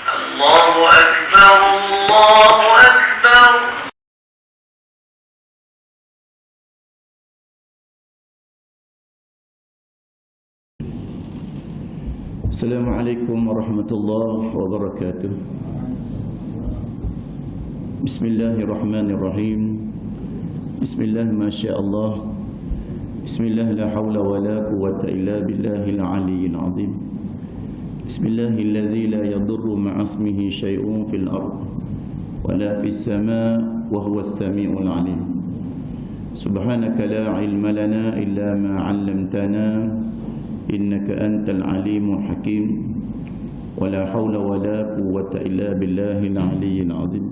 الله أكبر الله أكبر. Assalamualaikum warahmatullahi wabarakatuh. Bismillahirrahmanirrahim. Bismillah masyaallah. Bismillah la hawla wa la quwwata illa billahil aliyyil azim. Bismillahilladzi la yadurru ma'asmihi syai'un fil ard wa la fis sama' wa huwas sami'ul alim. Subhanaka la ilma lana illa ma 'allamtana innaka antal alimul hakim. Wa la hawla wa la quwwata illa billahil aliyyil azim.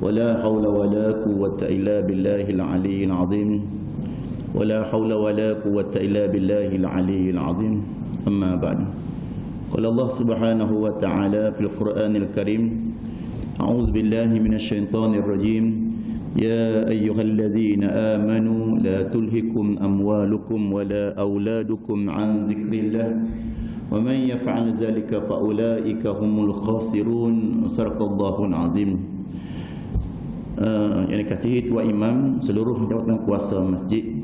Wa la hawla wa la quwwata illa billahil aliyyil azim. Wa la hawla wa la quwwata illa billahil aliyyil azim. Amma ba'd. Qala Allah Subhanahu wa ta'ala fil Qur'anil Karim, a'udzu billahi minasy syaithanir rajim. Ya ayyuhalladzina amanu la tulhikum amwalukum wala auladukum an dzikrillah wa man yaf'al dzalika fa ulaika humul khasirun. Sadaqallahul azim. Yang dikasihi Tuan Imam, seluruh jawatan kuasa masjid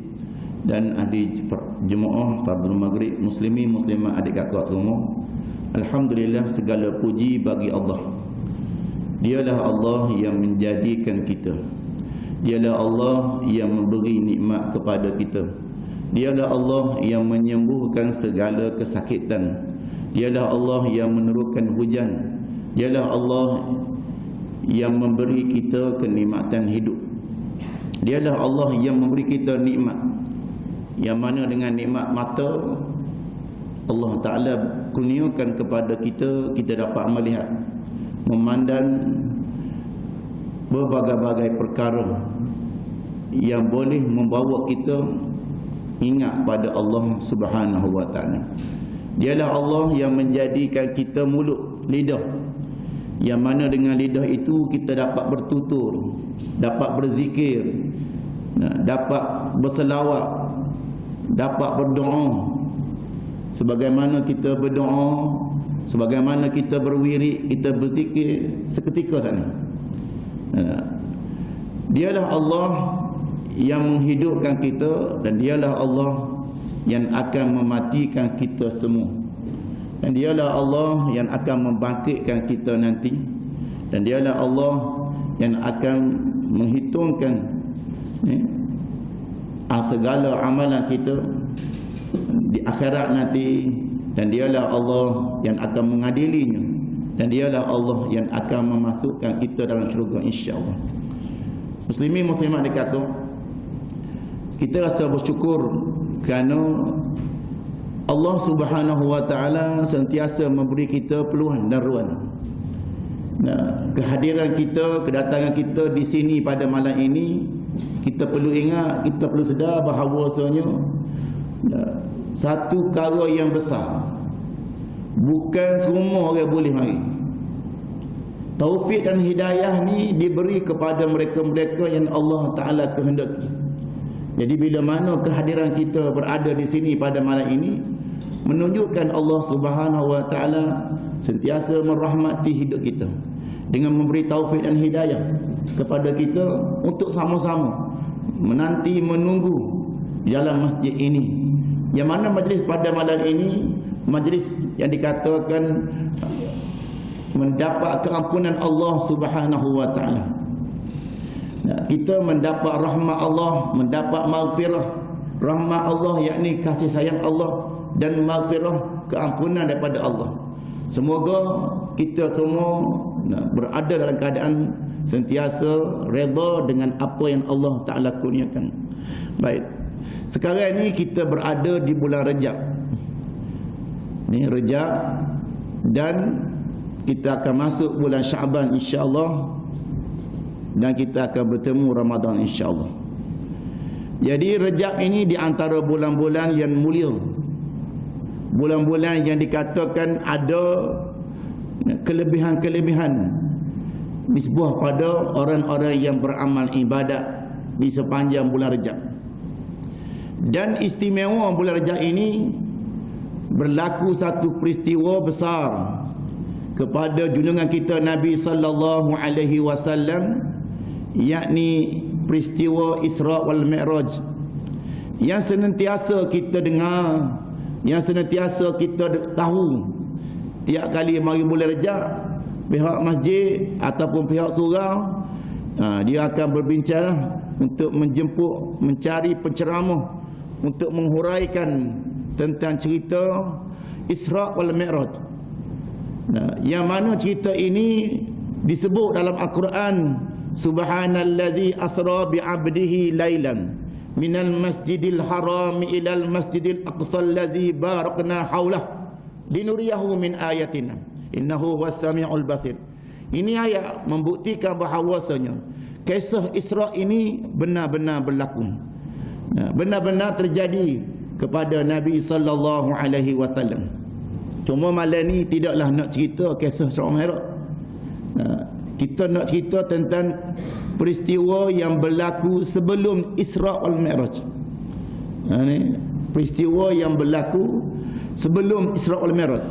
dan ahli jemaah fardhu maghrib, muslimin muslimat, adik kakak semua, alhamdulillah segala puji bagi Allah. Dialah Allah yang menjadikan kita. Dialah Allah yang memberi nikmat kepada kita. Dialah Allah yang menyembuhkan segala kesakitan. Dialah Allah yang menurunkan hujan. Dialah Allah yang memberi kita kenikmatan hidup. Dialah Allah yang memberi kita nikmat, yang mana dengan nikmat mata Allah Ta'ala kurniakan kepada kita, kita dapat melihat, memandang berbagai-bagai perkara yang boleh membawa kita ingat pada Allah Subhanahu wa Ta'ala. Dialah Allah yang menjadikan kita mulut, lidah, yang mana dengan lidah itu kita dapat bertutur, dapat berzikir, dapat berselawat, dapat berdoa. Sebagaimana kita berdoa, sebagaimana kita berwirid, kita berzikir seketika sana. Dialah Allah yang menghidupkan kita, dan dialah Allah yang akan mematikan kita semua, dan dialah Allah yang akan membangkitkan kita nanti, dan dialah Allah yang akan menghitungkan segala amalan kita di akhirat nanti, dan dialah Allah yang akan mengadilinya, dan dialah Allah yang akan memasukkan kita dalam syurga insya-Allah. Muslimin muslimat dikata, kita rasa bersyukur kerana Allah Subhanahu wa Ta'ala sentiasa memberi kita peluang dan ruang. Kehadiran kita, kedatangan kita di sini pada malam ini, kita perlu ingat, kita perlu sedar bahawasanya satu perkara yang besar. Bukan semua orang boleh mari. Taufik dan hidayah ni diberi kepada mereka-mereka yang Allah Ta'ala kehendaki. Jadi bila mana kehadiran kita berada di sini pada malam ini, menunjukkan Allah Subhanahu wa Ta'ala sentiasa merahmati hidup kita dengan memberi taufik dan hidayah kepada kita untuk sama-sama menanti, menunggu di dalam masjid ini. Yang mana majlis pada malam ini majlis yang dikatakan mendapat keampunan Allah Subhanahu wa Ta'ala. Kita mendapat rahmat Allah, mendapat maghfirah. Rahmat Allah yakni kasih sayang Allah, dan maghfirah, keampunan daripada Allah. Semoga kita semua berada dalam keadaan sentiasa redha dengan apa yang Allah Ta'ala kurniakan. Baik, sekarang ni kita berada di bulan Rejab. Ni Rejab, dan kita akan masuk bulan Syaban insya-Allah, dan kita akan bertemu Ramadan insya-Allah. Jadi Rejab ini di antara bulan-bulan yang mulia, bulan-bulan yang dikatakan ada kelebihan-kelebihan nisbah pada orang-orang yang beramal ibadat di sepanjang bulan Rejab. Dan istimewa bulan Rejab ini berlaku satu peristiwa besar kepada junjungan kita Nabi sallallahu alaihi wasallam, yakni peristiwa Isra wal Mi'raj yang senantiasa kita dengar, yang senantiasa kita tahu. Tiap kali mari bulan Rejab, pihak masjid ataupun pihak surau dia akan berbincang untuk menjemput, mencari penceramah untuk menghuraikan tentang cerita Isra wal Mi'raj. Yang mana cerita ini disebut dalam Al-Quran, subhanallazi asra bi'abdihi lailan minal masjidil haram ilal masjidil aqsa allazi barakna haulah linuriyahu min ayatina innahu huwas samiul basir. Ini ayat membuktikan bahawasanya kisah Isra ini benar-benar berlaku, benar-benar terjadi kepada Nabi sallallahu alaihi wasallam. Cuma malam ni tidaklah nak cerita kisah Isra Mi'raj. Kita nak cerita tentang peristiwa yang berlaku sebelum Isra wal Mi'raj. Peristiwa yang berlaku sebelum Isra wal Mi'raj.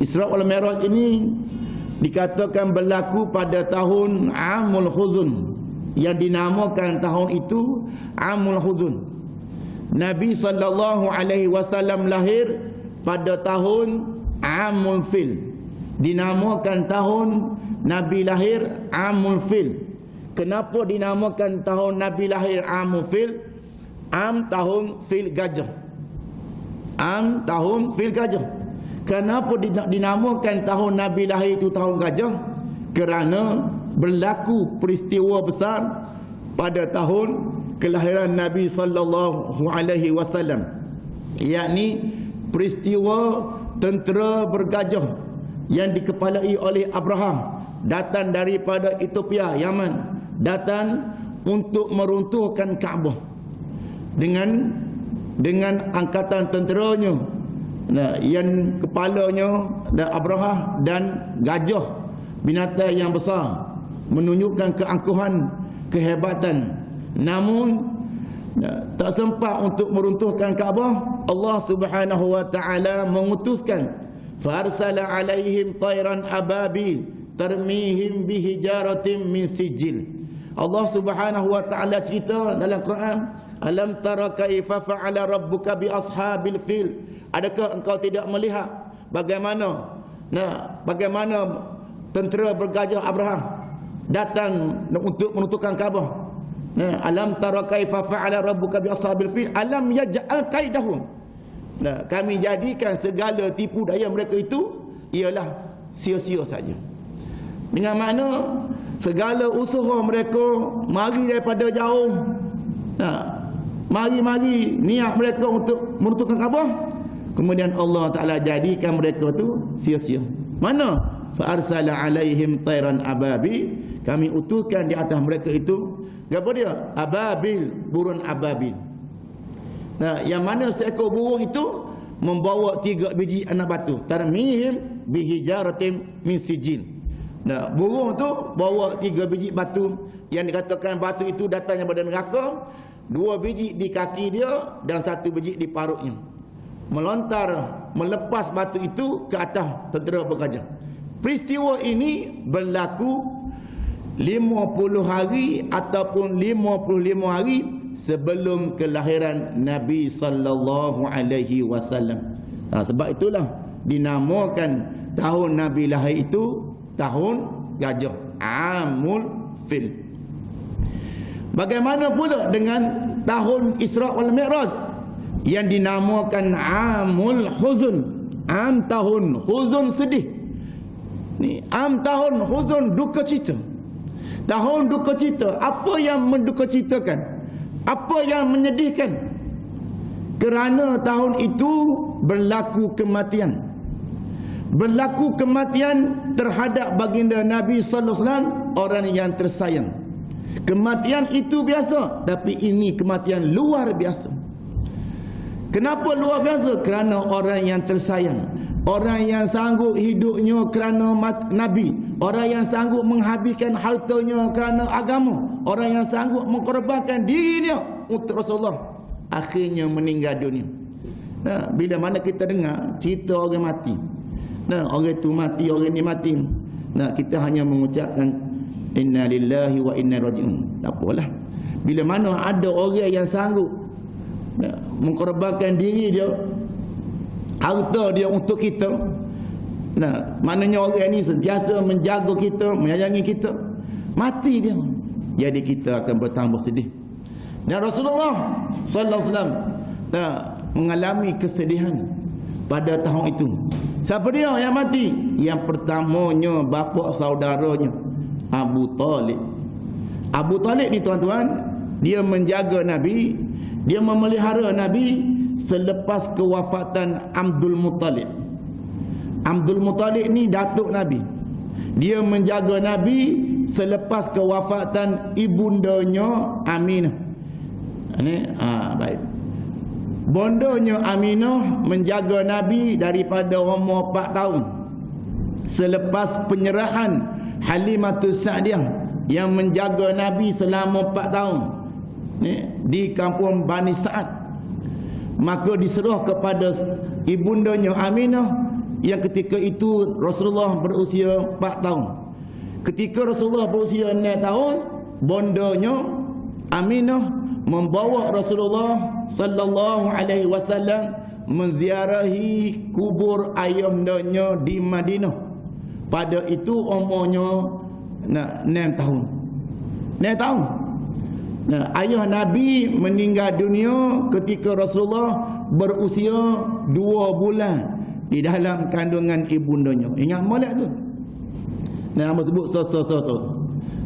Isra wal Mi'raj ini dikatakan berlaku pada tahun Amul Huzun, yang dinamakan tahun itu Amul Huzun. Nabi sallallahu alaihi wasallam lahir pada tahun Amul Fil, dinamakan tahun Nabi lahir Amul Fil. Kenapa dinamakan tahun Nabi lahir Amul Fil? Am tahun fil gajah. Am tahun fil gajah. Kenapa dinamakan tahun Nabi lahir itu tahun gajah? Kerana berlaku peristiwa besar pada tahun kelahiran Nabi sallallahu alaihi wasallam, yakni peristiwa tentera bergajah yang dikepalai oleh Abraham, datang daripada Ethiopia, Yaman, datang untuk meruntuhkan Kaabah dengan angkatan tenteranya, yang kepalanya Abraham dan gajah, binatang yang besar, menunjukkan keangkuhan, kehebatan. Namun tak sempat untuk meruntuhkan Kaabah. Allah Subhanahu wa taala mengutuskan, farsala alaihim tayran ababil tarmihim bihijaratin min sijil. Allah Subhanahu wa taala cerita dalam Quran, alam tara kaifa fa'ala rabbuka bi ashabil fil. Adakah engkau tidak melihat bagaimana tentera bergajah Abraham datang untuk menuntukkan Kaabah. Alam tara kaifa fa'ala rabbuka bi ashabil fil alam yaj'al kaidahum. Kami jadikan segala tipu daya mereka itu ialah sia-sia saja. Dengan makna segala usaha mereka mari daripada jauh, mari niat mereka untuk menuntukkan Kaabah, kemudian Allah Taala jadikan mereka tu sia-sia. Mana? Fa arsala alaihim tayran ababil, kami utuskan di atas mereka itu apa dia? Ababil, burung ababil. Yang mana seekor burung itu membawa 3 biji anak batu. Tarmihim bihijaratin min sijil. Burung tu bawa 3 biji batu yang dikatakan batu itu datangnya daripada neraka. 2 biji di kaki dia dan 1 biji di parutnya. Melontar, melepas batu itu ke atas tentera bergajah. Peristiwa ini berlaku 50 hari ataupun 55 hari sebelum kelahiran Nabi sallallahu alaihi wasallam. Sebab itulah dinamakan tahun Nabi lahir itu tahun gajah, Amul Fil. Bagaimana pula dengan tahun Isra wal Mi'raj yang dinamakan Amul Huzun, am tahun huzun, sedih. Ni am tahun huzun, duka cita. Tahun duka cita. Apa yang mendukacitakan? Apa yang menyedihkan? Kerana tahun itu berlaku kematian. Berlaku kematian terhadap baginda Nabi sallallahu alaihi wasallam, orang yang tersayang. Kematian itu biasa, tapi ini kematian luar biasa. Kenapa luar biasa? Kerana orang yang tersayang, orang yang sanggup hidupnya kerana Nabi, orang yang sanggup menghabiskan hartanya kerana agama, orang yang sanggup mengkorbankan dirinya untuk Rasulullah, akhirnya meninggal dunia. Bila mana kita dengar cerita orang mati, Nah, orang tu mati, orang ni mati. Nah, kita hanya mengucapkan inna lillahi wa inna ilaihi raji'un. Tak apalah. Bila mana ada orang yang sanggup mengkorbankan diri dia, harta dia untuk kita, nah, maknanya orang ni sentiasa menjaga kita, menyayangi kita, mati dia, jadi kita akan bertambah sedih. Dan Rasulullah sallallahu alaihi wasallam mengalami kesedihan pada tahun itu. Siapa dia yang mati? Yang pertamanya bapa saudaranya, Abu Talib. Abu Talib ni tuan-tuan, dia menjaga Nabi, dia memelihara Nabi selepas kewafatan Abdul Muttalib. Abdul Muttalib ni datuk Nabi. Dia menjaga Nabi selepas kewafatan ibundanya Aminah. Ini baik. Bondanya Aminah menjaga Nabi daripada umur 4 tahun. Selepas penyerahan Halimatus Sa'diyah yang menjaga Nabi selama 4 tahun di kampung Bani Sa'ad, maka diserah kepada ibundanya Aminah yang ketika itu Rasulullah berusia 4 tahun. Ketika Rasulullah berusia 6 tahun, bondanya Aminah membawa Rasulullah sallallahu alaihi wasallam menziarahi kubur ayahnya di Madinah. Pada itu umurnya 6 tahun. 6 tahun. Nah, ayah Nabi meninggal dunia ketika Rasulullah berusia 2 bulan di dalam kandungan ibundanya. Ingat molek tu. Nah, nama sebut so.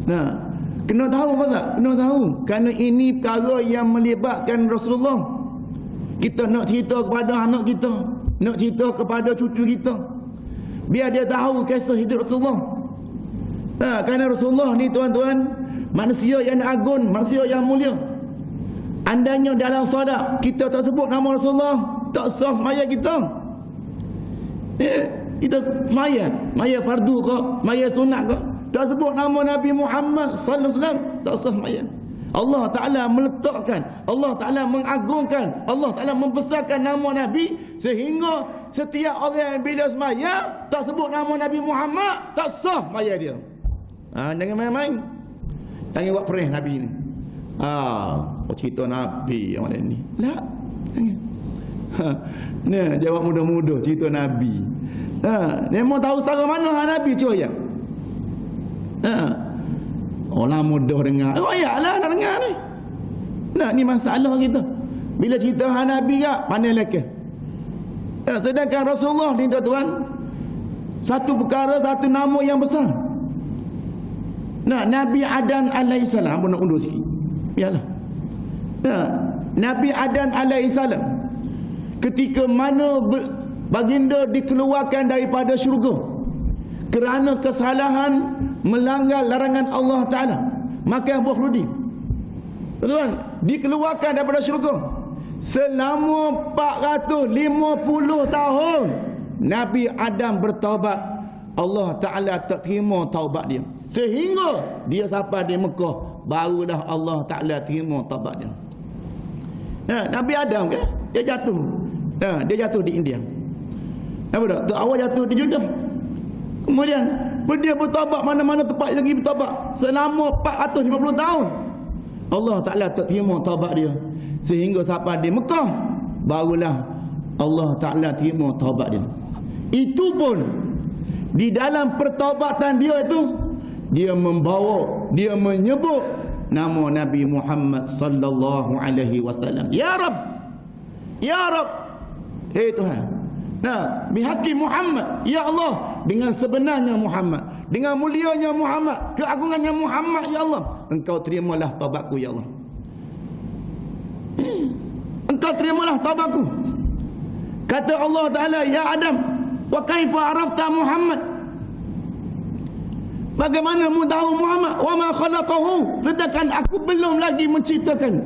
Nah, kena tahu pasal, kena tahu. Kerana ini perkara yang melibatkan Rasulullah. Kita nak cerita kepada anak kita, nak cerita kepada cucu kita, biar dia tahu kisah hidup Rasulullah. Nah, kerana Rasulullah ni tuan-tuan, manusia yang agung, manusia yang mulia. Andainya dalam solat kita tak sebut nama Rasulullah, tak sah semaya kita. Kita semaya fardu ke, semaya sunat ke, tak sebut nama Nabi Muhammad sallallahu alaihi wasallam, tak sah semaya. Allah Ta'ala meletakkan, Allah Ta'ala mengagungkan, Allah Ta'ala membesarkan nama Nabi, sehingga setiap orang bila semaya tak sebut nama Nabi Muhammad, tak sah semaya dia. Jangan main-main. Jangan buat perih Nabi ni. Cerita Nabi yang mana ni. Tak. Nah, jawab mudah-mudah cerita Nabi. Memang tahu setara mana Nabi cuy ya. Orang mudah dengar. Oh iyalah nak dengar ni. Nah, ni masalah kita. Bila cerita Nabi ya, pandai lekeh. Sedangkan Rasulullah ni tuan-tuan, satu perkara, satu nama yang besar. Nah, Nabi Adam alaihissalam, nak undur sikit. Biarlah. Nah, Nabi Adam alaihissalam ketika mana baginda dikeluarkan daripada syurga kerana kesalahan melanggar larangan Allah Ta'ala, makan buah rudi, tuan-tuan, dikeluarkan daripada syurga. Selama 450 tahun Nabi Adam bertaubat, Allah Ta'ala tak terima taubat dia, sehingga dia sampai di Mekah, barulah Allah Ta'ala terima taubat dia. Nabi Adam kan, dia jatuh. Dia jatuh di India. Apa dah? Tu awal jatuh di Jeddah. Kemudian dia bertaubat mana-mana tempat lagi bertaubat selama 450 tahun. Allah Ta'ala tak terima taubat dia, sehingga sampai di Mekah, barulah Allah Ta'ala terima taubat dia. Itu pun di dalam pertaubatan dia itu, dia membawa, dia menyebut nama Nabi Muhammad sallallahu alaihi wasallam. Ya Rabb, ya Rabb, hei Tuhan. Nah, bihaqi Muhammad, ya Allah, dengan sebenarnya Muhammad, dengan mulianya Muhammad, keagungannya Muhammad, ya Allah, engkau terimalah taubatku, ya Allah. Engkau terimalah taubatku. Kata Allah Ta'ala, ya Adam, wa kaifa arafta Muhammad? Bagaimana mu tahu Muhammad? Wa ma khalaqahu, sedangkan aku belum lagi menciptakan.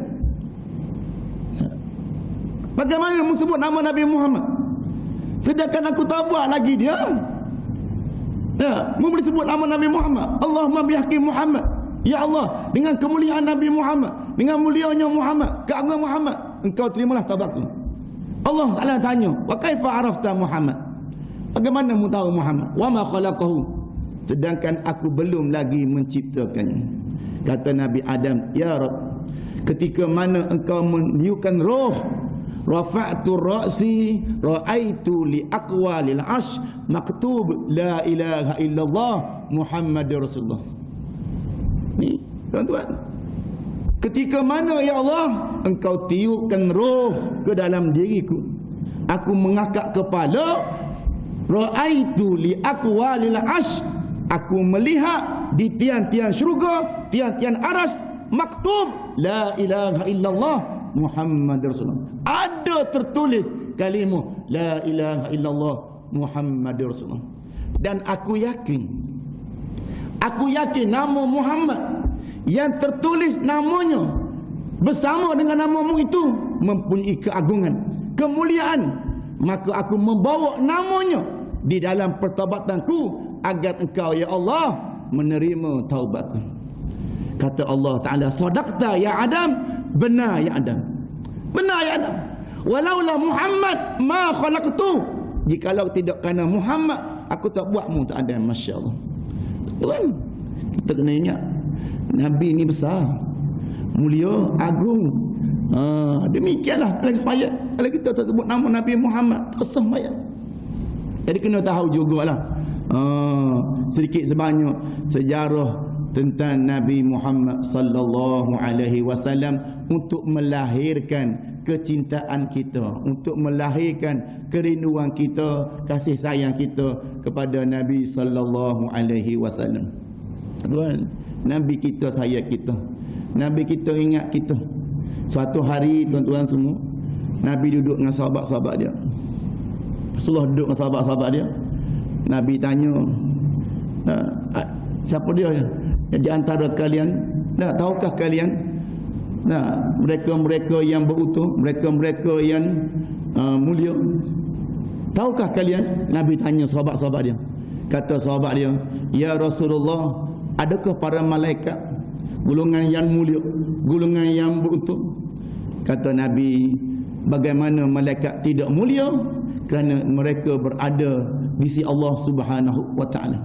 Bagaimana mu sebut nama Nabi Muhammad, sedangkan aku tak buat lagi dia? Mu boleh sebut nama Nabi Muhammad. Allahumma bihaqi Muhammad, ya Allah, dengan kemuliaan Nabi Muhammad, dengan mulianya Muhammad, keagungan Muhammad, engkau terimalah taubatku. Allah Ta'ala tanya, wa kaifa arafta Muhammad? Bagaimana mu tahu Muhammad? Wa ma khalaqahu, sedangkan aku belum lagi menciptakannya. Kata Nabi Adam, ya Rabb, ketika mana engkau meniupkan roh, rafa'tu ra'si ra'aitu li aqwalil ash maktub la ilaha illallah Muhammadur Rasulullah. Ni tuan-tuan, ketika mana ya Allah engkau tiupkan roh ke dalam diriku, aku mengangkat kepala, ra'aitu li aqwalil ash, aku melihat di tiang-tiang syurga, tiang-tiang aras, maktub la ilaha illallah Muhammad Rasulullah. Ada tertulis kalimah la ilaha illallah Muhammad Rasulullah. Dan aku yakin nama Muhammad yang tertulis namanya bersama dengan namamu itu mempunyai keagungan, kemuliaan. Maka aku membawa namanya di dalam pertaubatanku agar engkau ya Allah menerima taubatku. Kata Allah Ta'ala, sadaqta ya Adam, benar ya Adam, benar ya Adam, walaula Muhammad ma khalaqtu, jikalau tidak kerana Muhammad aku tak buatmu tak ada. Masya Allah. Tuan, kita kena ingat Nabi ni besar, mulia, agung. Demikianlah lagi supaya kalau kita tak sebut nama Nabi Muhammad tak sah bayar. Jadi kena tahu jugalah sedikit sebanyak sejarah tentang Nabi Muhammad sallallahu alaihi wasallam untuk melahirkan kecintaan kita, untuk melahirkan kerinduan kita, kasih sayang kita kepada Nabi sallallahu alaihi wasallam. Tuan, Nabi kita sayang kita, Nabi kita ingat kita. Suatu hari tuan-tuan semua, Nabi duduk dengan sahabat-sahabat dia. Rasulullah duduk dengan sahabat-sahabat dia. Nabi tanya, siapa dia? Di antara kalian, tahukah kalian mereka-mereka yang berutuh, mereka-mereka yang mulia, tahukah kalian? Nabi tanya sahabat-sahabat dia. Kata sahabat dia, ya Rasulullah, adakah para malaikat golongan yang mulia, golongan yang berutuh? Kata Nabi, bagaimana malaikat tidak mulia? Kerana mereka berada di sisi Allah Subhanahu wa taala.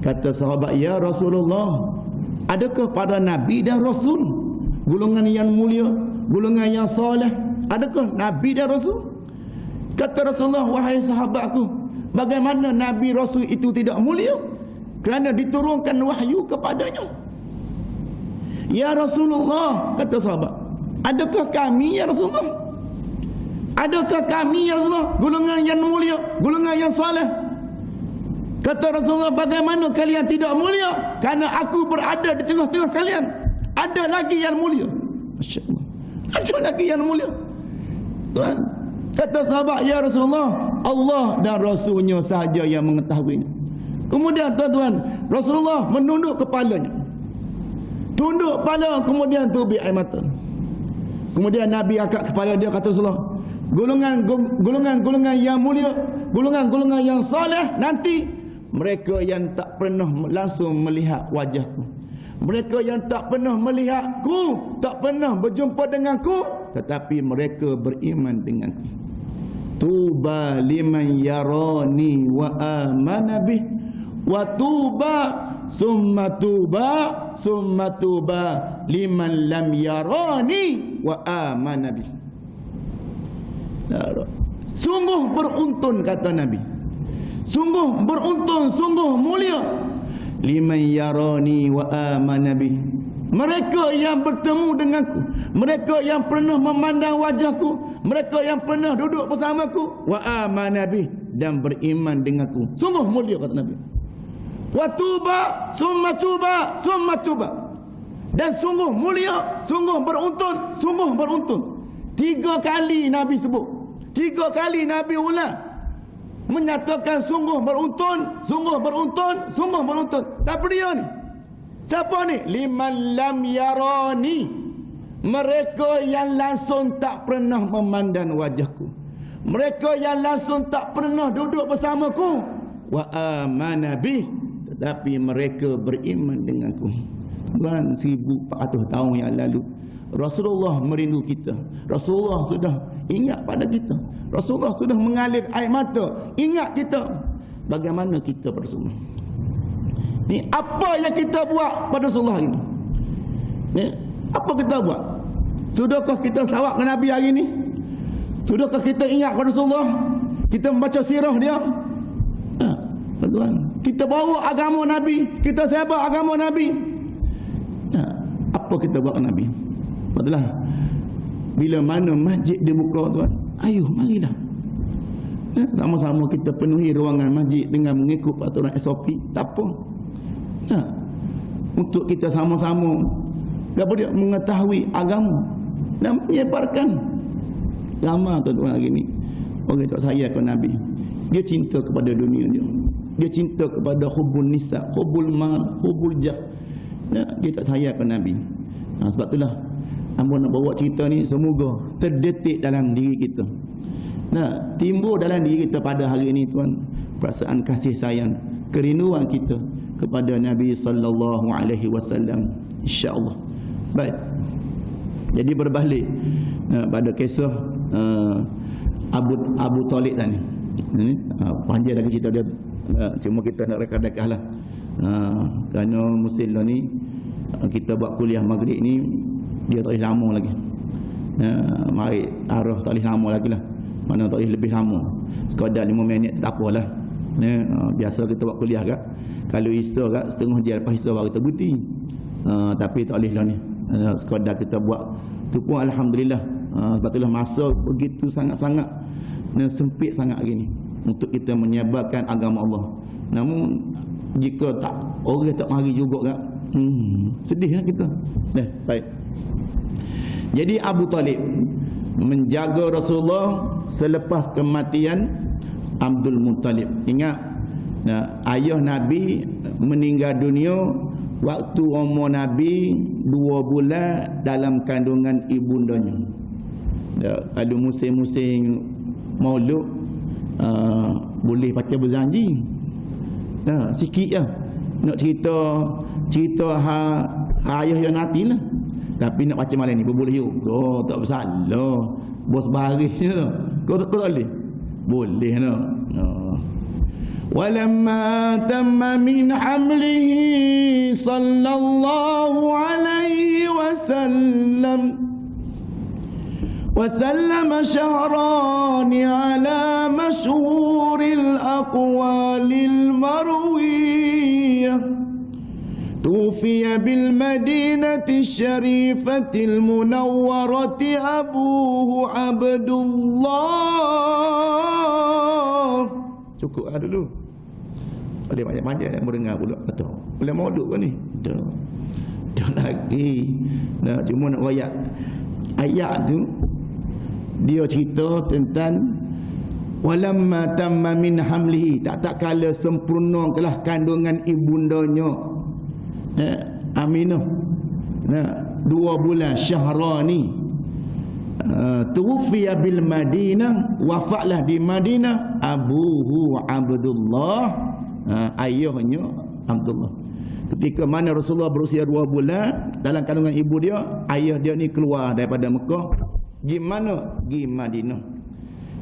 Kata sahabat, ya Rasulullah, adakah para nabi dan rasul golongan yang mulia, golongan yang soleh? Adakah nabi dan rasul? Kata Rasulullah, wahai sahabatku, bagaimana nabi rasul itu tidak mulia? Kerana diturunkan wahyu kepadanya. Ya Rasulullah, kata sahabat, adakah kami ya Rasulullah? Adakah kami ya Rasulullah golongan yang mulia, golongan yang soleh? Kata Rasulullah, bagaimana kalian tidak mulia? Karena aku berada di tengah-tengah kalian. Ada lagi yang mulia. Masya Allah, ada lagi yang mulia. Tuan, kata sahabat, ya Rasulullah, Allah dan Rasulnya sahaja yang mengetahuinya. Kemudian tuan-tuan, Rasulullah menunduk kepalanya, tunduk kepala, kemudian tubik air mata. Kemudian Nabi angkat kepala dia, kata Rasulullah, golongan yang mulia, golongan yang saleh nanti mereka yang tak pernah langsung melihat wajahku, mereka yang tak pernah melihatku, tak pernah berjumpa denganku, tetapi mereka beriman denganku. Tuba liman yarani wa amana bih, wa tuba summa tuba liman lam yarani wa amana bih. Sungguh beruntun, kata Nabi, sungguh beruntun, sungguh mulia, liman yarani wa amana bih, mereka yang bertemu denganku, mereka yang pernah memandang wajahku, mereka yang pernah duduk bersamaku, wa amana bih, dan beriman denganku. Sungguh mulia, kata Nabi. Wa tuba summa tuba, dan sungguh mulia, sungguh beruntun, sungguh beruntun. 3 kali Nabi sebut, 3 kali Nabi ulang menyatakan sungguh beruntun, sungguh beruntun, sungguh beruntun. Siapa dia ni? Siapa ni? Liman lam yarani, mereka yang langsung tak pernah memandang wajahku, mereka yang langsung tak pernah duduk bersamaku, wa amana bih, tetapi mereka beriman denganku. Tuan, 1400 tahun yang lalu Rasulullah merindu kita. Rasulullah sudah ingat pada kita. Rasulullah sudah mengalir air mata, ingat kita. Bagaimana kita pada Rasulullah? Ni apa yang kita buat pada Rasulullah hari ni? Ni apa kita buat? Sudahkah kita selawat ke Nabi hari ni? Sudahkah kita ingat pada Rasulullah? Kita membaca sirah dia? Tuan, kita bawa agama Nabi, kita sebar agama Nabi. Apa kita buat dengan Nabi? Padahal bila mana masjid dibuka, tuan, ayuh marilah. Sama-sama kita penuhi ruangan masjid dengan mengikut peraturan SOP. Tak apa. Untuk kita sama-sama mengetahui agama dan menyebarkan. Lama tuan-tuan hari ni orang tak saya ke Nabi. Dia cinta kepada dunia dia. Dia cinta kepada hubul nisa, hubul mal, hubul jah. Dia tak sayang ke Nabi. Sebab itulah hamba nak bawa cerita ni semoga terdetik dalam diri kita. Timbul dalam diri kita pada hari ini, tuan, perasaan kasih sayang, kerinduan kita kepada Nabi sallallahu alaihi wasallam, insya-Allah. Baik. Jadi berbalik pada kisah Abu Talib tadi. Panjang lagi cerita dia. Cuma kita nak rekah-rekah lah. Kerana musim lah ni kita buat kuliah maghrib ni dia tak boleh lama lagi. Mari arah tak boleh lama lagi lah. Mana tak boleh lebih lama. Sekadar 5 minit tak apalah. Biasa kita buat kuliah kan. Kalau Isya kan setengah jam lepas Isya baru kita berhenti. Tapi tak boleh lah ni. Sekadar kita buat tu pun alhamdulillah. Sebab itulah masa begitu sangat-sangat sempit sangat gini untuk kita menyebarkan agama Allah. Namun jika tak orang tak mari juga kan, sedihlah kita. Baik. Jadi Abu Talib menjaga Rasulullah selepas kematian Abdul Muttalib. Ingat, ayah Nabi meninggal dunia waktu umur Nabi 2 bulan dalam kandungan ibundanya. Ada musim-musim maulud, boleh pakai berjanji. Sikit lah nak cerita ayah yang nanti lah. Tapi nak baca malam ni boleh juga, tak bersalah. Bos baris je lah. Kau tak boleh? Boleh lah. Walamma tamma min hamlihi sallallahu alaihi wasallam وسلم شهران على مشهور الأقوال المروية توفي بالمدينة الشريفة المنورة أبوه عبد الله. Cukup lah dulu. Ada banyak-banyak yang mendengar pula. Betul. Boleh maulud kan ni? Dah lagi. Cuma nak rakyat ayat tu dia cerita tentang walamma tamma min hamlihi, tak kala sempurna kelah kandungan ibundanya Aminah 2 bulan syahrani, tuwfiya bil Madinah, wafatlah di Madinah abuhu Abdullah, ayahnya Abdullah. Ketika mana Rasulullah berusia 2 bulan dalam kandungan ibu dia, ayah dia ni keluar daripada Mekah. Gimana? Pergi Madinah.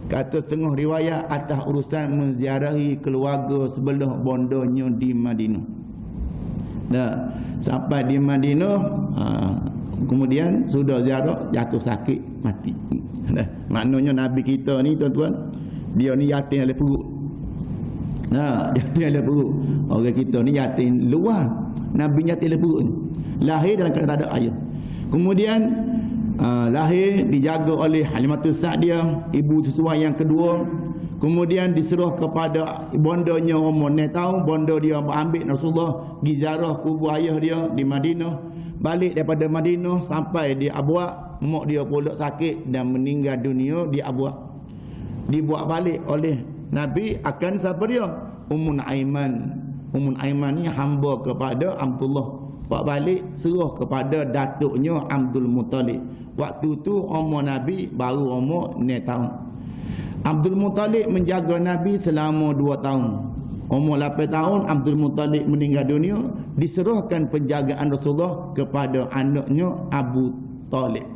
Kata setengah riwayat atas urusan menziarahi keluarga sebelah bondanya di Madinah. Sampai di Madinah, kemudian sudah ziarah, jatuh sakit, mati. Maknanya Nabi kita ni, tuan-tuan, dia ni yatim oleh perut. Yatim oleh perut. Orang kita ni yatim luar. Nabi yatim oleh perut. Lahir dalam keadaan tak ada ayah. Kemudian lahir dijaga oleh Halimatus Sa'diyah, ibu sesuai yang kedua. Kemudian diserah kepada bondanya umur 9 tahun. Bonda dia ambil Rasulullah pergi ziarah kubur ayah dia di Madinah. Balik daripada Madinah sampai di Abwa, mak dia pula sakit dan meninggal dunia di Abwa. Dibuat balik oleh Nabi akan siapa dia? Ummun Aiman. Ummun Aiman ni hamba kepada Abdullah. Buat balik serah kepada datuknya Abdul Muttalib. Waktu tu umur Nabi baru umur 9 tahun. Abdul Muttalib menjaga Nabi selama 2 tahun. Umur 8 tahun Abdul Muttalib meninggal dunia, diserahkan penjagaan Rasulullah kepada anaknya Abu Talib.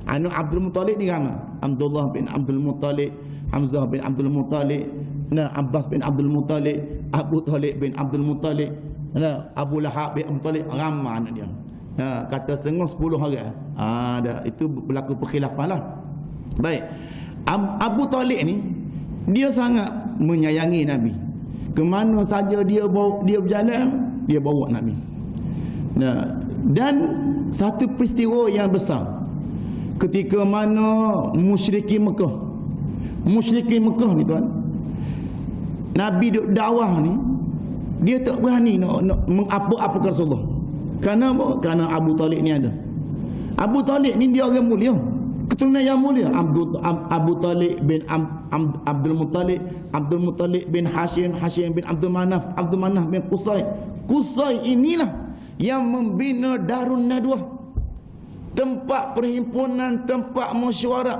Anak Abdul Muttalib ni ramai. Abdullah bin Abdul Muttalib, Hamzah bin Abdul Muttalib, Abbas bin Abdul Muttalib, Abu Talib bin Abdul Muttalib, Abu Lahab bin Abdul Muttalib, ramai anak dia. Kata setengah 10 orang. Itu berlaku perkhilafan lah. Baik. Abu Talib ni dia sangat menyayangi Nabi. Ke mana saja dia berjalan, dia bawa Nabi. Dan satu peristiwa yang besar, ketika mana musyrikin Mekah ni tuan, Nabi duk dakwah ni, dia tak berani nak mengapa-apakan Rasulullah. Kerana apa? Kerana Abu Talib ni ada. Abu Talib ni dia orang mulia, keturunan yang mulia. Abu Talib bin Abdul Muttalib, Abdul Muttalib bin Hashim, Hashim bin Abdul Manaf, Abdul Manaf bin Qusay. Qusay inilah yang membina Darun Nadwah, tempat perhimpunan, tempat mesyuarat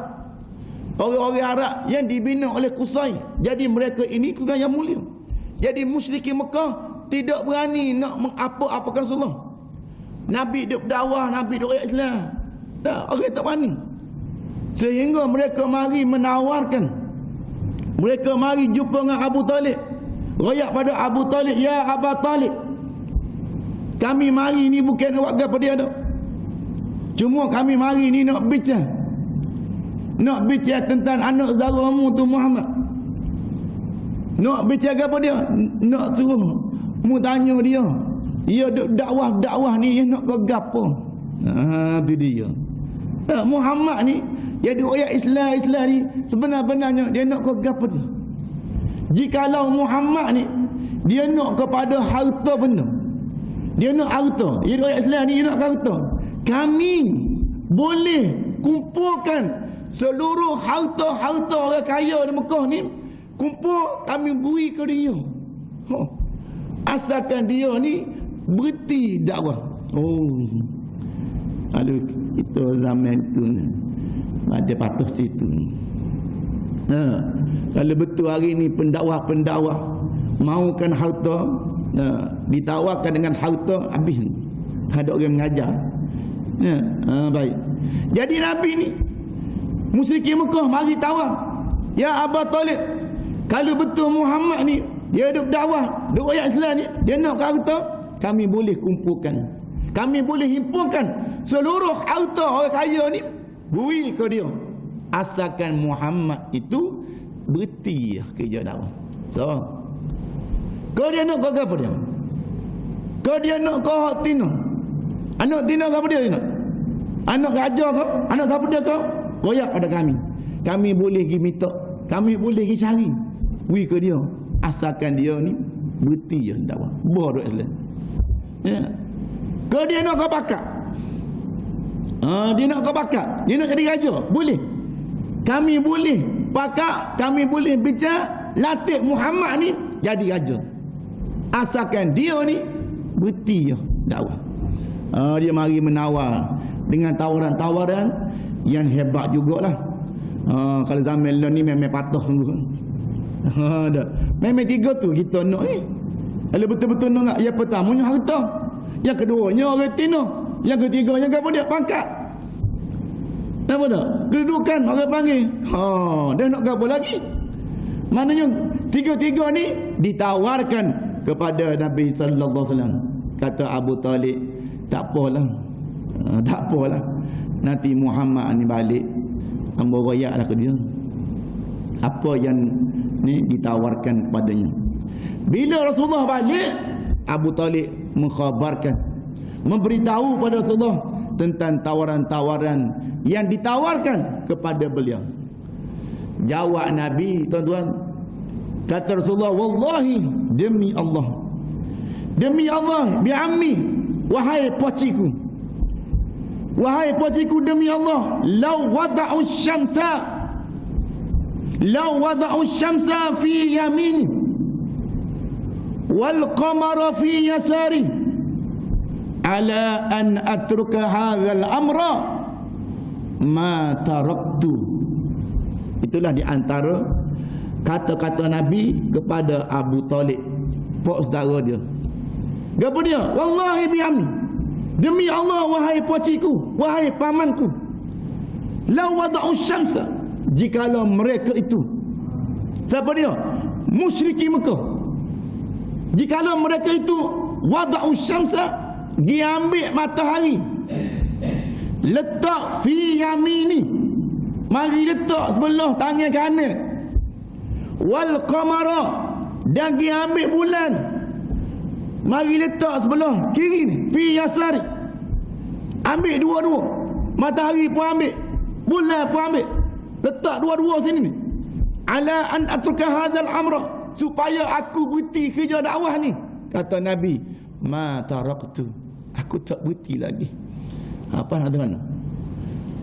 orang-orang Arab yang dibina oleh Qusay. Jadi mereka ini keturunan yang mulia. Jadi musyrikin Mekah tidak berani nak mengapa-apakan Rasulullah. Nabi duk dakwah, Nabi duk ayat Islam. Orang tak berani. Sehingga mereka mari menawarkan, mereka mari jumpa dengan Abu Talib, royak pada Abu Talib, ya Abu Talib, kami mari ni bukan nak buat apa dia dah. Cuma kami mari ni nak bicara tentang anak saudaramu tu Muhammad. Nak bicara apa dia? Nak suruh mu tanya dia. Dia dakwah ni dia nak ke gapo? Tu dia. Muhammad ni jadi orang Islam ni sebenar-benarnya dia nak ke gapo dia? Jikalau Muhammad ni dia nak kepada harta benda, dia nak harta, dia orang Islam ni dia nak harta, kami boleh kumpulkan seluruh harta orang kaya di Mekah ni, kumpul kami beri ke dia. Asalkan dia ni berhenti dakwah. Aduh, itu zaman tu ada patuh situ. Kalau betul hari ni pendakwah maukan harta, ditawarkan dengan harta, habis ada orang mengajar. Baik. Jadi Nabi ni musyrikin Mekah mari tawar, ya Abu Talib, kalau betul Muhammad ni dia duk dakwah, duk ayat Islam ni, dia nak harta, kami boleh kumpulkan, kami boleh himpunkan seluruh harta orang kaya ni, beri ke dia, asalkan Muhammad itu berhenti kerja dakwah. So kau dia nak kau apa dia? Kau dia nak kau tino, anak tino apa dia nak? Anak raja kau, anak siapa dia kau? Royak pada kami boleh pergi minta, kami boleh pergi cari, beri ke dia, asalkan dia ni berhenti je dakwah, bodoh Islam. Kau dia nak kau bakar, dia nak kau bakar, dia nak jadi raja, boleh, kami boleh pakar, kami boleh bicara latih Muhammad ni jadi raja, asalkan dia ni berhenti je dakwah. Dia mari menawar dengan tawaran-tawaran yang hebat jugalah. Kalau zaman ni memang patuh sungguh. Memang tiga tu kita nak ni. Kalau betul-betul nak, yang pertamanya harta, yang keduanya orang tino, yang ketiganya apa dia? Pangkat. Apa dah? Kedudukan orang panggil. Dia nak apa lagi? Maknanya tiga-tiga ni ditawarkan kepada Nabi sallallahu alaihi wasallam. Kata Abu Talib, tak apalah. Nanti Muhammad ni balik, hamba royaklah ke dia. Apa yang ni ditawarkan kepadanya. Bila Rasulullah balik, Abu Talib mengkhabarkan, memberitahu pada Rasulullah tentang tawaran-tawaran yang ditawarkan kepada beliau. Jawab Nabi, tuan-tuan, kata Rasulullah, wallahi, demi Allah, bi'ammi, wahai pociku, demi Allah, law wada'u syamsa fi yamini wal qamara fi yasari ala an atruka hadzal amra ma taraktu. Itulah di antara kata-kata Nabi kepada Abu Talib, pak saudara dia. Apa dia? Wallahi bi'amni, demi Allah, wahai pociku, wahai pamanku, la wada'u syamsa, jikalau mereka itu, siapa dia? Musyriki Mekah. Jikalau mereka itu wada'u syamsa, dia ambil matahari, letak fi yamini, mari letak sebelah tangan kanan, wal qamara, dan dia ambil bulan, mari letak sebelah kiri ni, fi yasari, ambil dua-dua, matahari pun ambil, bulan pun ambil, letak dua-dua sini ni, ala an atruka hadzal amra, supaya aku berhenti kerja dakwah ni. Kata Nabi, ma taraktu, aku tak berhenti lagi. Apa nak dengar?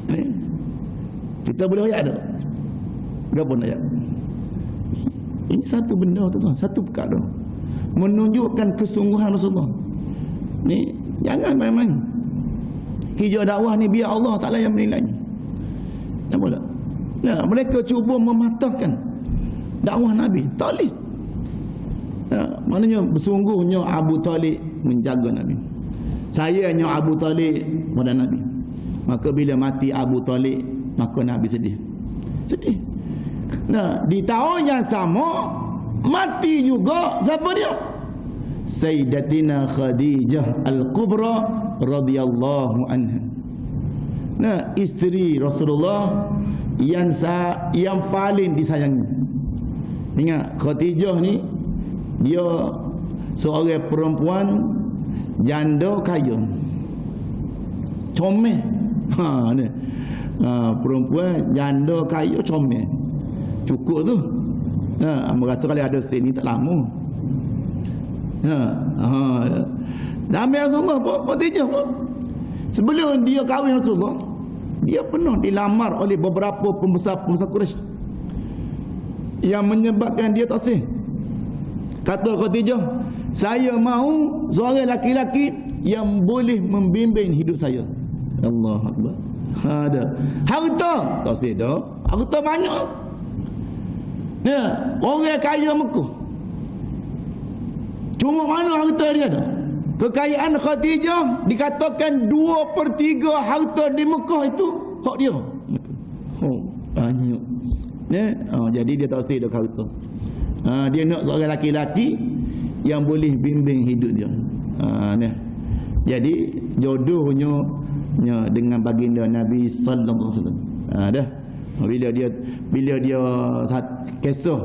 Ni kita boleh ayat tak? Berapa ayat? Ini satu benda tu, satu perkara menunjukkan kesungguhan Rasulullah. Ni jangan main-main. Kerja dakwah ni biar Allah Taala yang menilai. Nampak tak? Nah, mereka cuba mematahkan dakwah Nabi. Tak boleh. Maknanya bersungguhnya Abu Talib menjaga Nabi. Sayangnya Abu Talib pada Nabi. Maka bila mati Abu Talib, maka Nabi sedih. Sedih. Nah, di tahun yang sama mati juga siapa dia? Sayyidatina Khadijah Al-Kubra radhiyallahu anha. Nah, isteri Rasulullah yang paling disayangi. Ingat, Khadijah ni dia seorang perempuan janda kaya, comel. Ni perempuan janda kaya comel, cukup tu. Merasa kalau ada sini tak lama. Zaman Rasulullah Khadijah pun, sebelum dia kahwin Rasulullah, dia pernah dilamar oleh beberapa pembesar-pembesar Quraisy yang menyebabkan dia tak sah. Kata Khadijah, saya mahu seorang laki-laki yang boleh membimbing hidup saya. Allahu Akbar. Ada harta tak sah dah, harta banyak. Ya, orang kaya Mekah. Cuma mana harta dia dah? Kekayaan Khadijah dikatakan 2/3 harta di Mekah itu hak dia. Banyak. Ya, jadi dia tak sah dah harta. Dia nak seorang laki-laki yang boleh bimbing hidup dia. Jadi jodohnya dengan baginda Nabi sallallahu alaihi wasallam. Dah. Bila dia kisah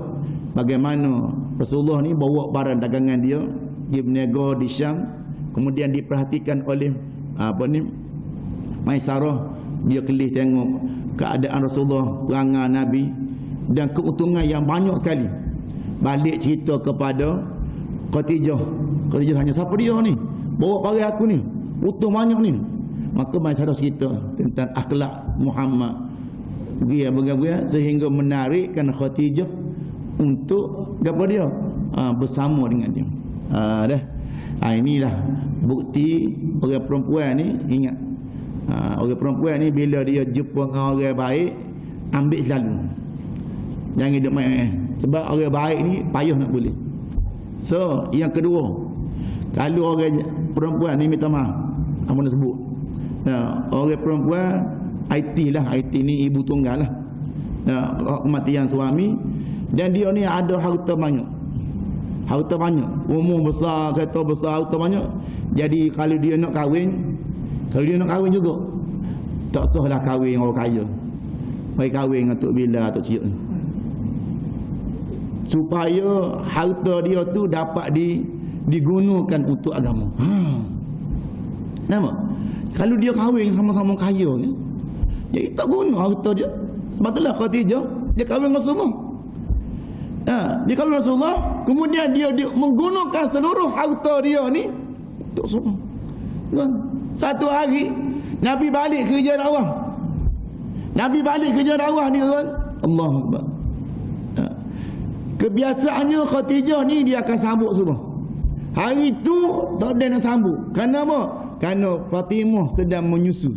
bagaimana Rasulullah ni bawa barang dagangan dia berniaga di Syam, kemudian diperhatikan oleh Maisarah, dia kelih tengok keadaan Rasulullah, perangai Nabi dan keuntungan yang banyak sekali. Balik cerita kepada Khadijah. Khadijah tanya, siapa dia ni? Bawa barang aku ni, butuh banyak ni. Maka Maisarah cerita tentang akhlak Muhammad, begitu sehingga menarikkan Khadijah untuk apa dia? Bersama dengan dia. Dah. Inilah bukti orang perempuan ni, ingat. Orang perempuan ni bila dia jumpa dengan orang baik, ambil selalu. Jangan hidup main. Sebab orang baik ni payah nak boleh. So, yang kedua, kalau orang perempuan ni minta maaf, apa nak sebut? Orang perempuan IT lah, IT ni ibu tunggal lah. Kematian suami, dan dia ni ada harta banyak. Harta banyak, rumah besar, kereta besar, harta banyak. Jadi kalau dia nak kahwin juga, tak sahlah kahwin orang kaya. Baik kahwin dengan Tok Bila, Tok Cik, supaya harta dia tu dapat digunakan untuk agama. Nampak? Kalau dia kahwin sama-sama kaya ni, jadi tak guna harta dia. Sebab itulah Khadijah dia kahwin dengan Rasulullah. Dia kahwin dengan Rasulullah, kemudian dia menggunakan seluruh harta dia ni untuk Rasulullah. Kan? Satu hari Nabi balik kerja dakwah. Nabi balik kerja dakwah ni kan. Allahu Akbar. Kebiasaannya Khadijah ni dia akan sambut semua. Hari tu tak ada nak sambut. Kenapa apa? Kerana Fatimah sedang menyusu.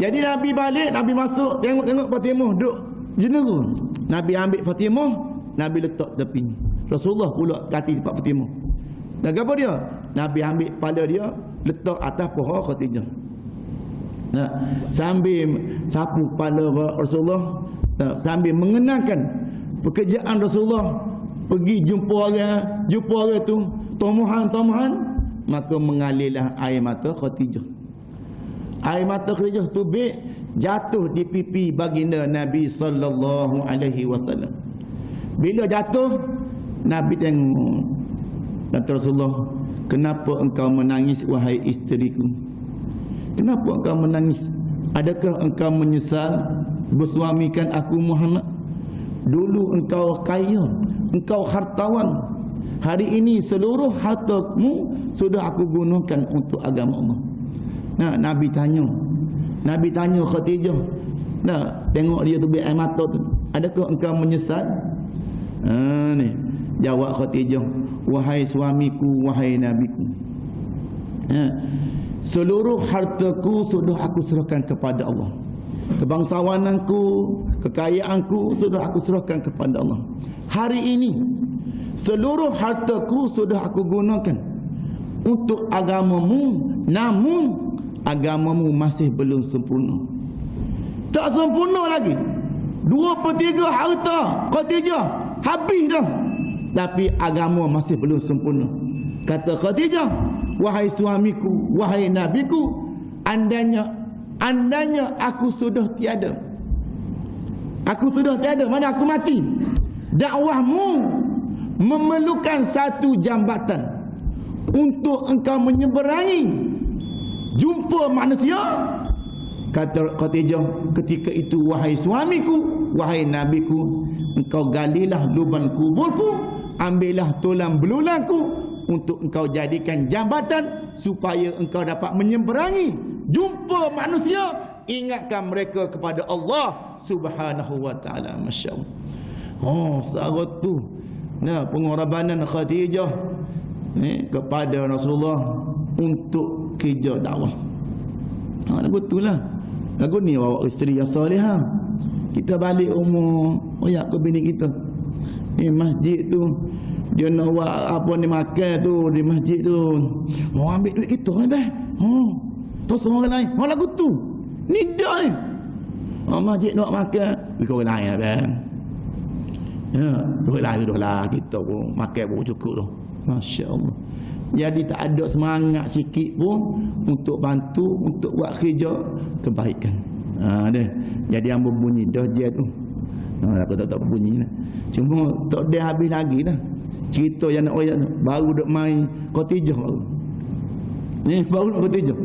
Jadi Nabi balik, Nabi masuk, tengok Fatimah duduk jenera. Nabi ambil Fatimah, Nabi letak tepi. Rasulullah pula kaki tempat Fatimah. Dan apa dia? Nabi ambil kepala dia, letak atas paha Khadijah. Sambil sapu kepala Rasulullah, sambil mengenangkan pekerjaan Rasulullah, pergi jumpa orang tu, tomohan, maka mengalirlah air mata Khadijah. Air mata Khadijah tu jatuh di pipi baginda Nabi sallallahu alaihi wasallam. Bila jatuh, Nabi tengok, kata Rasulullah, kenapa engkau menangis wahai isteriku? Kenapa engkau menangis? Adakah engkau menyesal bersuamikan aku Muhammad? Dulu engkau kaya, engkau hartawan. Hari ini seluruh hartamu sudah aku gunakan untuk agama Allah. Nabi tanya Khadijah. Tengok dia tu air mata tu. Adakah engkau menyesal? Ni jawab Khadijah, wahai suamiku, wahai nabiku, seluruh hartaku sudah aku serahkan kepada Allah. Kebangsawananku, kekayaanku sudah aku serahkan kepada Allah. Hari ini seluruh hartaku sudah aku gunakan untuk agamamu, namun agamamu masih belum sempurna. Tak sempurna lagi. 2/3 harta Khadijah habis dah, tapi agama masih belum sempurna. Kata Khadijah, wahai suamiku, wahai nabiku, andainya aku sudah tiada, mana aku mati, dakwahmu memerlukan satu jambatan untuk engkau menyeberangi jumpa manusia. Kata Khadijah ketika itu, wahai suamiku, wahai nabiku, engkau galilah lubang kuburku, ambillah tulang belulangku untuk engkau jadikan jambatan supaya engkau dapat menyeberangi jumpa manusia, ingatkan mereka kepada Allah Subhanahu wa taala. Masya-Allah. Sahabat tu pengorbanan Khadijah kepada Rasulullah untuk kerja dakwah. Betul lah. Aku ni bawa isteri yang salihah. Kita balik umur oyak ke bini kita. Ni masjid tu, dia nak buat apa ni makan tu di masjid tu. Mau ambil duit kita ni dah. Terus orang lain. Mau lagu tu. Ni dah ni. Masjid nak makan, ikut orang lain dah. Duit lain tu lah, kita pun makan pun cukup tu. Masya-Allah. Jadi tak ada semangat sikit pun untuk bantu, untuk buat kerja kebaikan. Jadi yang berbunyi dah je tu. Aku tak berbunyi lah. Cuma tak ada habis lagi dah. Cerita yang nak ayat baru duk main Khadijah baru. Ni baru nak Khadijah.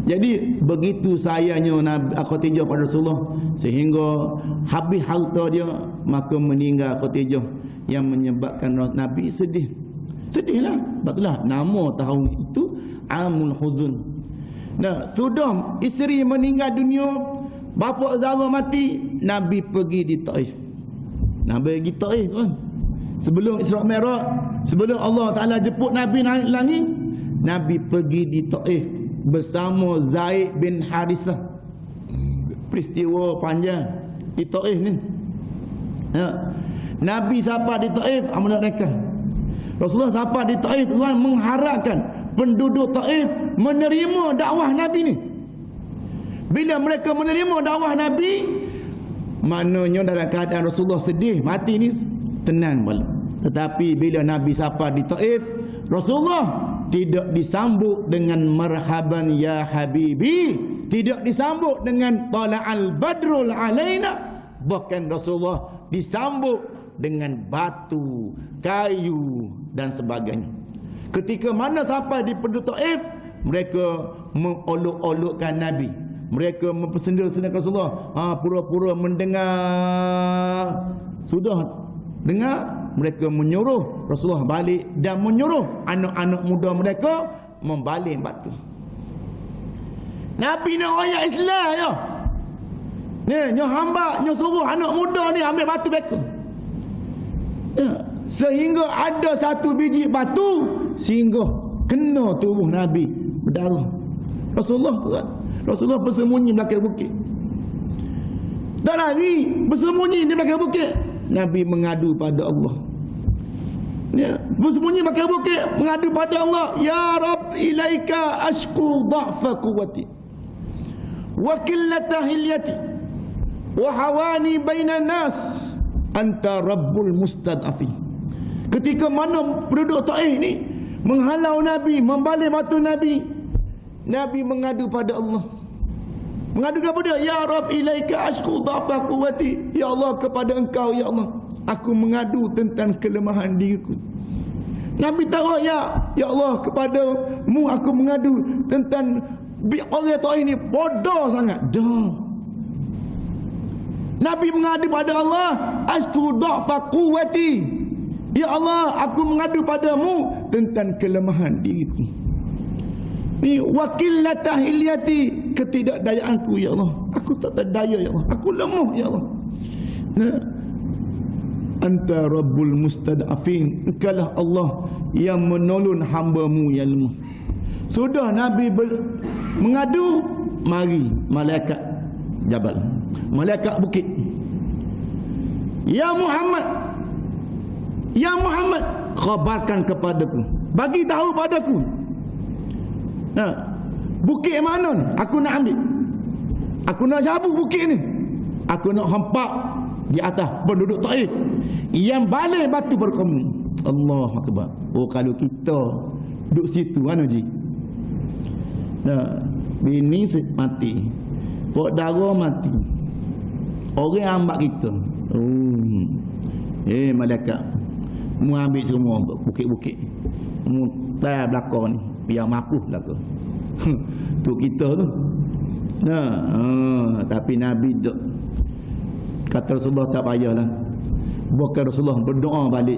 Jadi begitu sayangnya Nabi Khadijah pada Rasulullah sehingga habis harta dia, maka meninggal Khadijah, yang menyebabkan Nabi sedih. Sedihlah. Sebablah nama tahun itu Amul Huzun. Sudah isteri meninggal dunia, bapa Zara mati, Nabi pergi di Taif. Nabi pergi Taif kan. Sebelum Isra Mi'raj, sebelum Allah Taala jemput Nabi naik langit, Nabi pergi di Taif bersama Zaid bin Harisah. Peristiwa panjang di Taif ni. Nabi sampai di Taif, amunakkan. Rasulullah sampai di Taif, Tuhan mengharapkan penduduk Taif menerima dakwah Nabi ni. Bila mereka menerima dakwah Nabi, maknanya dalam keadaan Rasulullah sedih, mati ni tenang balik. Tetapi bila Nabi sampai di Taif, Rasulullah tidak disambut dengan marhaban ya habibi, tidak disambut dengan tala'al badrul alaina, bahkan Rasulullah disambut dengan batu, kayu dan sebagainya. Ketika mana sampai di penduduk Taif, mereka mengolok-olokkan Nabi, mereka mempersendil-sendilkan Rasulullah. Pura-pura mendengar. Sudah dengar, mereka menyuruh Rasulullah balik dan menyuruh anak-anak muda mereka membalik batu. Nabi nak raya Islam ya. Ni nyo hamba nyo suruh anak muda ni ambil batu mereka. Sehingga ada satu biji batu sehingga kena tubuh Nabi berdarah. Rasulullah bersembunyi belakang bukit. Tak lari, bersembunyi di belakang bukit. Nabi mengadu pada Allah. Bersembunyi belakang bukit, mengadu pada Allah, ya Rabb ilaika ashku dha'fa quwwati. wa qillata hilyati wa hawani bainan nas anta rabbul mustad'afin. Ketika mana penduduk Taif ni menghalau Nabi, membalik batu Nabi, Nabi mengadu pada Allah. Mengadu kepada ya Rabb ilaika ashku dhafa quwwati, ya Allah, kepada engkau ya Allah aku mengadu tentang kelemahan diriku. Nabi tahu ya Allah, kepadamu aku mengadu tentang orang Taif ini bodoh sangat. Dah. Nabi mengadu pada Allah, ashku dhafa quwwati, ya Allah aku mengadu padamu tentang kelemahan diriku. Ni wakillata hilyati, ketidakdayaanku ya Allah, aku tak terdaya ya Allah, aku lemah ya Allah. Nah, anta rabbul mustad'afin, engkaulah Allah yang menolong hamba-Mu yang lemah. Sudah Nabi mengadu, mari malaikat jabal, malaikat bukit, ya Muhammad, ya Muhammad, khabarkan kepadaku, bagi tahu padaku. Nah, bukit mana ni? Aku nak ambil. Aku nak cabut bukit ni. Aku nak hempak di atas penduduk Taif yang balik batu berkaum. Allahu akbar. Oh, kalau kita duduk situ mana ji? Nah, bini mati, saudara mati, orang ambak kita. Malaikat mu ambil semua bukit-bukit, mu tak belakang ni biar mampu belaka. Tu kita tu. Nah, tapi Nabi duk kata Rasulullah tak payahlah. Bukan Rasulullah berdoa balik.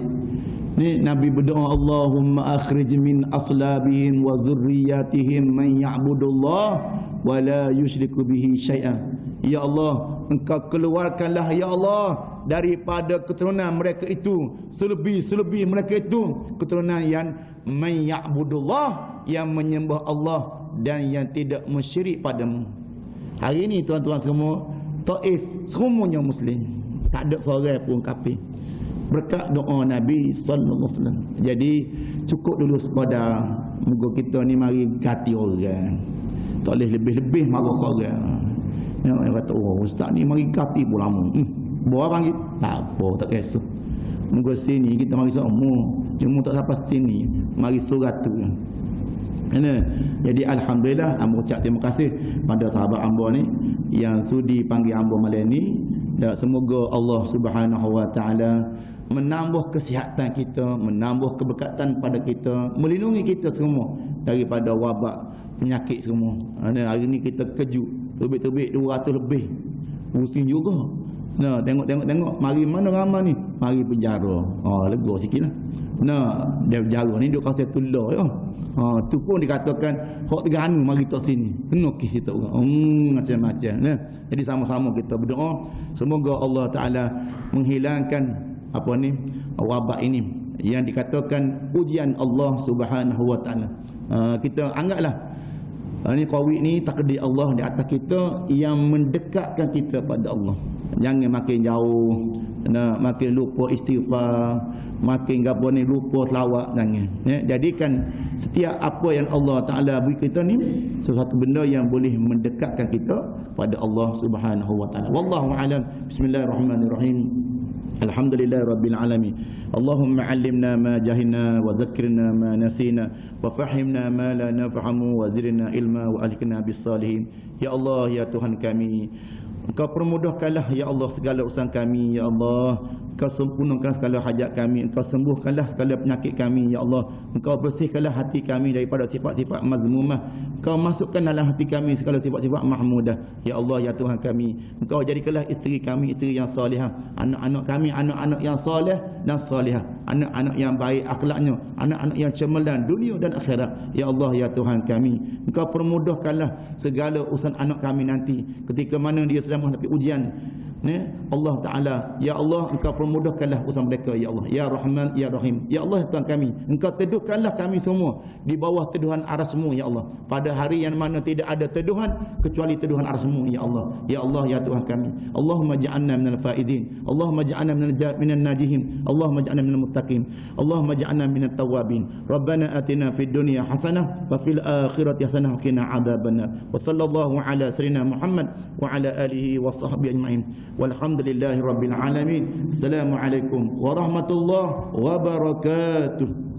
Ni Nabi berdoa, Allahumma akhrij min aslabihim wa zurriyatihim man ya'budullah wa la yusyriku bihi syai'an. Ya Allah, engkau keluarkanlah ya Allah daripada keturunan mereka itu, selebih mereka itu keturunan yang man ya'budullah, yang menyembah Allah dan yang tidak musyrik padamu. Hari ini tuan-tuan semua, Taif semuanya Muslim, tak ada seorang pun kafir, berkat doa Nabi sallallahu alaihi wasallam. Jadi cukup dulu sekadar moga kita ni mari hati orang, tak boleh lebih-lebih marah seorang. Yang kata, oh ustaz ni mari hati pun lama. Bawa panggil tak apa, tak kisah. Moga sini kita mari semua, cuma tak sampai sini mari surat tu. Jadi alhamdulillah, hamba ucap terima kasih pada sahabat hamba ni yang sudi panggil hamba malam ni, dan semoga Allah Subhanahu wa taala menambah kesihatan kita, menambah keberkatan pada kita, melindungi kita semua daripada wabak penyakit semua. Hari ni kita kejut, tubik-tubik 200 lebih. Pusing juga. Nah, tengok, mari mana ramai ni? Mari penjara. Lega sikitlah. Nah, dia penjara ni duk kasi tulah ya. Tu pun dikatakan hak terganu mari tok sini. Kena kes kita orang. Macam-macam. Nah, jadi sama-sama kita berdoa semoga Allah Taala menghilangkan apa ni wabak ini yang dikatakan ujian Allah Subhanahu wa taala. Kita anggaplah ini Covid ni takdir Allah di atas kita yang mendekatkan kita pada Allah. Jangan makin jauh, makin lupa istighfar, makin gapo ni lupa selawat, jangan. Jadikan setiap apa yang Allah Taala beri kita ni sesuatu benda yang boleh mendekatkan kita pada Allah Subhanahu wa taala. Wallahu a'lam. Bismillahirrahmanirrahim. Alhamdulillah Rabbil Alamin. Allahumma 'allimna ma jahilna wa zakkirna ma nasina wa fahimna ma la nafhamu wa zidna ilma wa alhikna bis salihin. Ya Allah, ya Tuhan kami, Engkau permudahkanlah ya Allah segala urusan kami ya Allah. Engkau sempurnakan segala hajat kami, Engkau sembuhkanlah segala penyakit kami ya Allah. Engkau bersihkanlah hati kami daripada sifat-sifat mazmumah. Engkau masukkan dalam hati kami segala sifat-sifat mahmudah ya Allah, ya Tuhan kami. Engkau jadikanlah isteri kami isteri yang solehah, anak-anak kami anak-anak yang soleh dan solehah, anak-anak yang baik akhlaknya, anak-anak yang cemerlang dunia dan akhirat ya Allah, ya Tuhan kami. Engkau permudahkanlah segala urusan anak kami nanti ketika mana dia sedang menghadapi ujian Allah Ta'ala, ya Allah engkau permudahkanlah urusan mereka ya Allah, ya Rahman ya Rahim, ya Allah Tuhan kami, engkau teduhkanlah kami semua di bawah teduhan arasmu ya Allah, pada hari yang mana tidak ada teduhan kecuali teduhan arasmu ya Allah, ya Allah ya Tuhan kami. Allahumma ja'alna minal faizin, Allahumma ja'alna minan najihin, Allahumma ja'alna minal muttaqin, Allahumma ja'alna minat tawabin. Rabbana atina fid dunya hasanah wa fil akhirati hasanah wa qina adzabannar. Wa sallallahu ala sayyidina Muhammad wa ala alihi wa sahbihi ajma'in. Walhamdulillahi rabbil alamin. Assalamualaikum warahmatullahi wabarakatuh.